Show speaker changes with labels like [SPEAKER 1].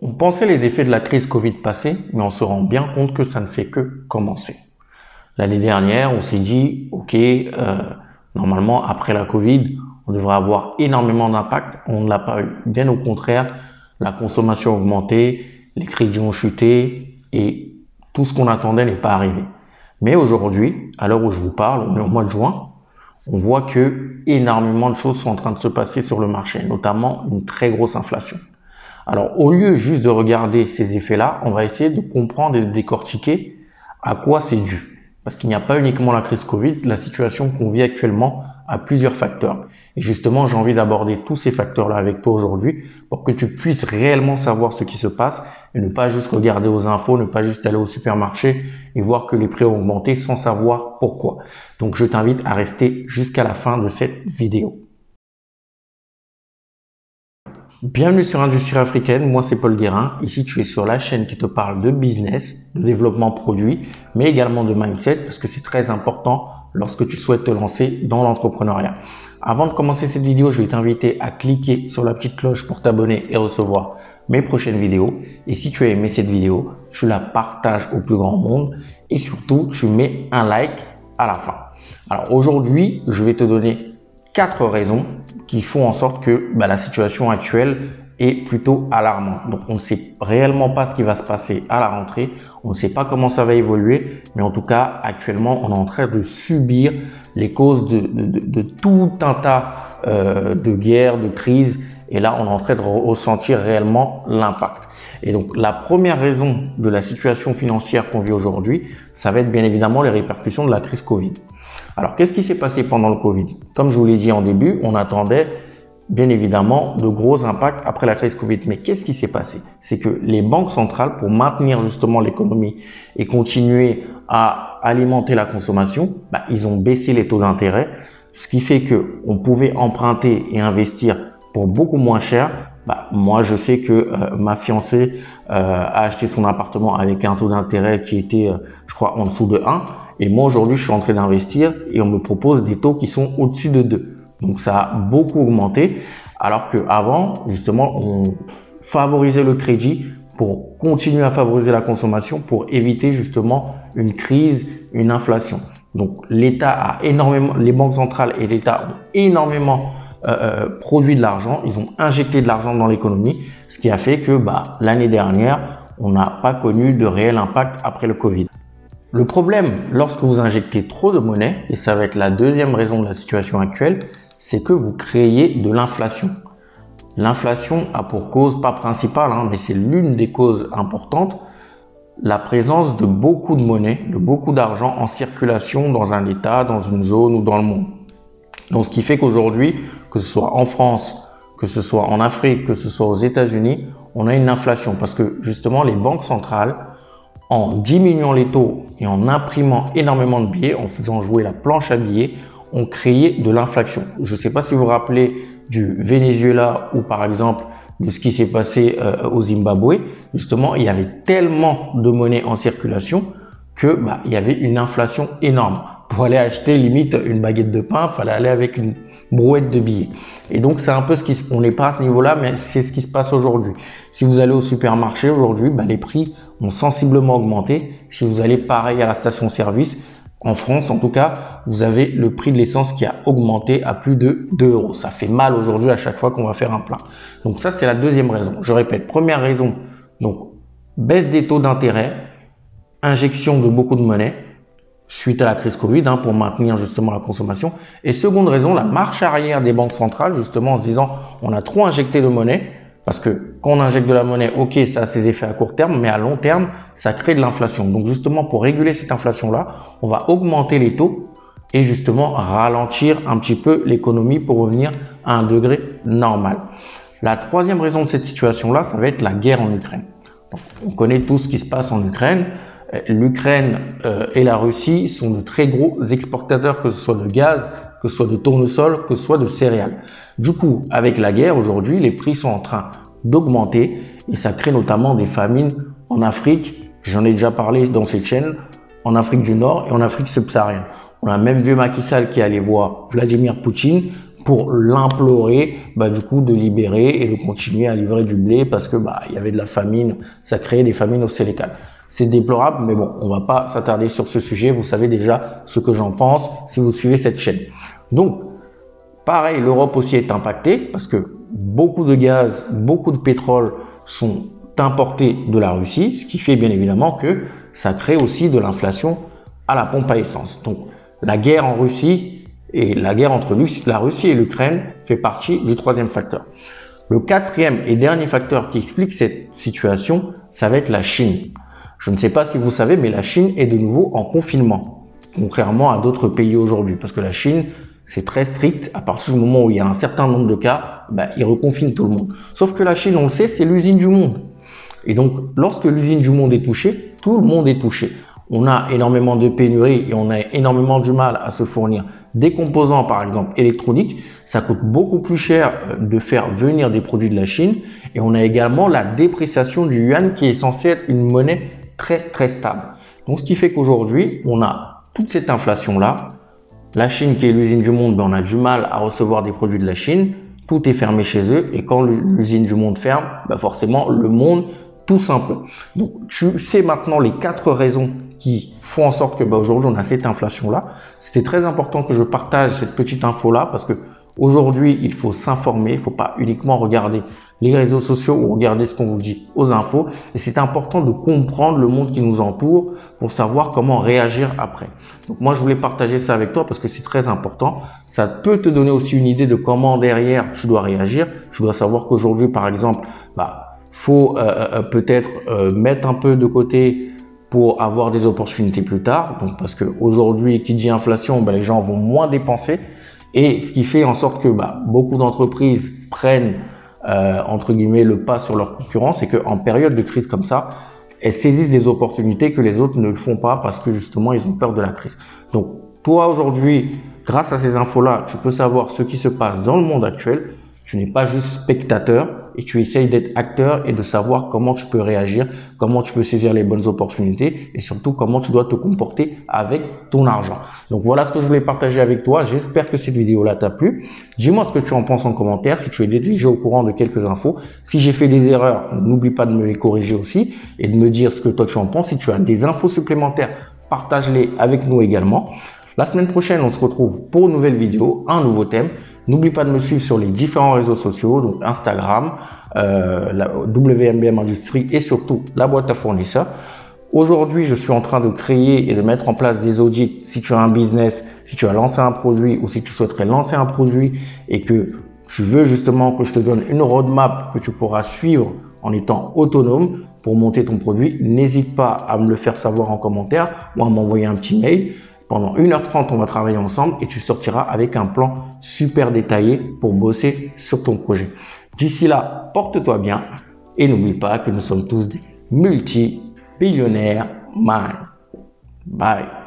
[SPEAKER 1] On pensait les effets de la crise Covid passer, mais on se rend bien compte que ça ne fait que commencer. L'année dernière, on s'est dit, ok, normalement après la Covid, on devrait avoir énormément d'impact. On ne l'a pas eu. Bien au contraire, la consommation a augmenté, les crédits ont chuté et tout ce qu'on attendait n'est pas arrivé. Mais aujourd'hui, à l'heure où je vous parle, on est au mois de juin, on voit que énormément de choses sont en train de se passer sur le marché, notamment une très grosse inflation. Alors, au lieu juste de regarder ces effets-là, on va essayer de comprendre et de décortiquer à quoi c'est dû. Parce qu'il n'y a pas uniquement la crise Covid, la situation qu'on vit actuellement a plusieurs facteurs. Et justement, j'ai envie d'aborder tous ces facteurs-là avec toi aujourd'hui pour que tu puisses réellement savoir ce qui se passe et ne pas juste regarder aux infos, ne pas juste aller au supermarché et voir que les prix ont augmenté sans savoir pourquoi. Donc, je t'invite à rester jusqu'à la fin de cette vidéo. Bienvenue sur Industrie Africaine, moi c'est Paul Guérin. Ici tu es sur la chaîne qui te parle de business, de développement produit, mais également de mindset parce que c'est très important lorsque tu souhaites te lancer dans l'entrepreneuriat. Avant de commencer cette vidéo, je vais t'inviter à cliquer sur la petite cloche pour t'abonner et recevoir mes prochaines vidéos. Et si tu as aimé cette vidéo, tu la partages au plus grand monde et surtout tu mets un like à la fin. Alors aujourd'hui, je vais te donner 4 raisons qui font en sorte que la situation actuelle est plutôt alarmante. Donc, on ne sait réellement pas ce qui va se passer à la rentrée. On ne sait pas comment ça va évoluer. Mais en tout cas, actuellement, on est en train de subir les causes de tout un tas de guerres, de crises. Et là, on est en train de ressentir réellement l'impact. Et donc, la première raison de la situation financière qu'on vit aujourd'hui, ça va être bien évidemment les répercussions de la crise Covid. Alors, qu'est-ce qui s'est passé pendant le Covid? Comme je vous l'ai dit en début, on attendait bien évidemment de gros impacts après la crise Covid. Mais qu'est-ce qui s'est passé? C'est que les banques centrales, pour maintenir justement l'économie et continuer à alimenter la consommation, ils ont baissé les taux d'intérêt, ce qui fait qu'on pouvait emprunter et investir pour beaucoup moins cher. Moi, je sais que ma fiancée a acheté son appartement avec un taux d'intérêt qui était, je crois, en dessous de 1. Et moi, aujourd'hui, je suis en train d'investir et on me propose des taux qui sont au-dessus de 2. Donc, ça a beaucoup augmenté. Alors qu'avant, justement, on favorisait le crédit pour continuer à favoriser la consommation pour éviter justement une crise, une inflation. Donc, l'État a énormément, les banques centrales et l'État ont énormément produit de l'argent. Ils ont injecté de l'argent dans l'économie, ce qui a fait que l'année dernière, on n'a pas connu de réel impact après le Covid. Le problème, lorsque vous injectez trop de monnaie, et ça va être la deuxième raison de la situation actuelle, c'est que vous créez de l'inflation. L'inflation a pour cause, pas principale, mais c'est l'une des causes importantes, la présence de beaucoup de monnaie, de beaucoup d'argent en circulation dans un État, dans une zone ou dans le monde. Donc, ce qui fait qu'aujourd'hui, que ce soit en France, que ce soit en Afrique, que ce soit aux États-Unis, on a une inflation parce que justement, les banques centrales, en diminuant les taux et en imprimant énormément de billets, en faisant jouer la planche à billets, ont créé de l'inflation. Je ne sais pas si vous vous rappelez du Venezuela ou par exemple de ce qui s'est passé au Zimbabwe. Justement, il y avait tellement de monnaie en circulation que il y avait une inflation énorme. Pour aller acheter limite une baguette de pain, il fallait aller avec une brouette de billets. Et donc, c'est un peu on n'est pas à ce niveau-là, mais c'est ce qui se passe aujourd'hui. Si vous allez au supermarché aujourd'hui, les prix ont sensiblement augmenté. Si vous allez pareil à la station-service, en France en tout cas, vous avez le prix de l'essence qui a augmenté à plus de 2 €. Ça fait mal aujourd'hui à chaque fois qu'on va faire un plein. Donc ça, c'est la deuxième raison. Je répète, première raison, donc baisse des taux d'intérêt, injection de beaucoup de monnaie suite à la crise Covid pour maintenir justement la consommation. Et seconde raison, la marche arrière des banques centrales, justement en se disant on a trop injecté de monnaie, parce que quand on injecte de la monnaie, ok, ça a ses effets à court terme, mais à long terme, ça crée de l'inflation. Donc justement, pour réguler cette inflation-là, on va augmenter les taux et justement ralentir un petit peu l'économie pour revenir à un degré normal. La troisième raison de cette situation-là, ça va être la guerre en Ukraine. Donc, on connaît tout ce qui se passe en Ukraine. L'Ukraine et la Russie sont de très gros exportateurs, que ce soit de gaz, que ce soit de tournesol, que ce soit de céréales. Du coup, avec la guerre aujourd'hui, les prix sont en train d'augmenter et ça crée notamment des famines en Afrique. J'en ai déjà parlé dans cette chaîne, en Afrique du Nord et en Afrique subsaharienne. On a même vu Macky Sall qui allait voir Vladimir Poutine pour l'implorer du coup de libérer et de continuer à livrer du blé parce que il y avait de la famine, ça créait des famines au Sénégal. C'est déplorable, mais bon, on va pas s'attarder sur ce sujet. Vous savez déjà ce que j'en pense si vous suivez cette chaîne. Donc, pareil, l'Europe aussi est impactée parce que beaucoup de gaz, beaucoup de pétrole sont importés de la Russie, ce qui fait bien évidemment que ça crée aussi de l'inflation à la pompe à essence. Donc, la guerre en Russie et la guerre entre la Russie et l'Ukraine fait partie du troisième facteur. Le quatrième et dernier facteur qui explique cette situation, ça va être la Chine. Je ne sais pas si vous savez, mais la Chine est de nouveau en confinement, contrairement à d'autres pays aujourd'hui, parce que la Chine, c'est très strict. À partir du moment où il y a un certain nombre de cas, ils reconfinent tout le monde. Sauf que la Chine, on le sait, c'est l'usine du monde. Et donc, lorsque l'usine du monde est touchée, tout le monde est touché. On a énormément de pénuries et on a énormément du mal à se fournir des composants, par exemple électroniques. Ça coûte beaucoup plus cher de faire venir des produits de la Chine. Et on a également la dépréciation du yuan qui est censée être une monnaie très stable. Donc, ce qui fait qu'aujourd'hui, on a toute cette inflation-là. La Chine, qui est l'usine du monde, on a du mal à recevoir des produits de la Chine. Tout est fermé chez eux. Et quand l'usine du monde ferme, forcément, le monde tout simple. Donc, tu sais maintenant les 4 raisons qui font en sorte que aujourd'hui, on a cette inflation-là. C'était très important que je partage cette petite info-là parce que aujourd'hui, il faut s'informer. Il ne faut pas uniquement regarder les réseaux sociaux ou regarder ce qu'on vous dit aux infos. Et c'est important de comprendre le monde qui nous entoure pour savoir comment réagir après. Donc, moi, je voulais partager ça avec toi parce que c'est très important. Ça peut te donner aussi une idée de comment derrière tu dois réagir. Tu dois savoir qu'aujourd'hui, par exemple, faut peut-être mettre un peu de côté pour avoir des opportunités plus tard. Donc, parce que aujourd'hui, qui dit inflation, les gens vont moins dépenser. Et ce qui fait en sorte que beaucoup d'entreprises prennent entre guillemets le pas sur leur concurrence, c'est qu'en période de crise comme ça, elles saisissent des opportunités que les autres ne le font pas parce que justement ils ont peur de la crise. Donc toi aujourd'hui, grâce à ces infos-là, tu peux savoir ce qui se passe dans le monde actuel. Tu n'es pas juste spectateur et tu essayes d'être acteur et de savoir comment tu peux réagir, comment tu peux saisir les bonnes opportunités et surtout comment tu dois te comporter avec ton argent. Donc voilà ce que je voulais partager avec toi. J'espère que cette vidéo-là t'a plu. Dis-moi ce que tu en penses en commentaire, si tu es déjà au courant de quelques infos. Si j'ai fait des erreurs, n'oublie pas de me les corriger aussi et de me dire ce que toi tu en penses. Si tu as des infos supplémentaires, partage-les avec nous également. La semaine prochaine, on se retrouve pour une nouvelle vidéo, un nouveau thème. N'oublie pas de me suivre sur les différents réseaux sociaux, donc Instagram, la WMBM Industrie et surtout la boîte à fournisseurs. Aujourd'hui, je suis en train de créer et de mettre en place des audits. Si tu as un business, si tu as lancé un produit ou si tu souhaiterais lancer un produit et que tu veux justement que je te donne une roadmap que tu pourras suivre en étant autonome pour monter ton produit, n'hésite pas à me le faire savoir en commentaire ou à m'envoyer un petit mail. Pendant 1h30, on va travailler ensemble et tu sortiras avec un plan super détaillé pour bosser sur ton projet. D'ici là, porte-toi bien et n'oublie pas que nous sommes tous des multi-billionnaires. Bye.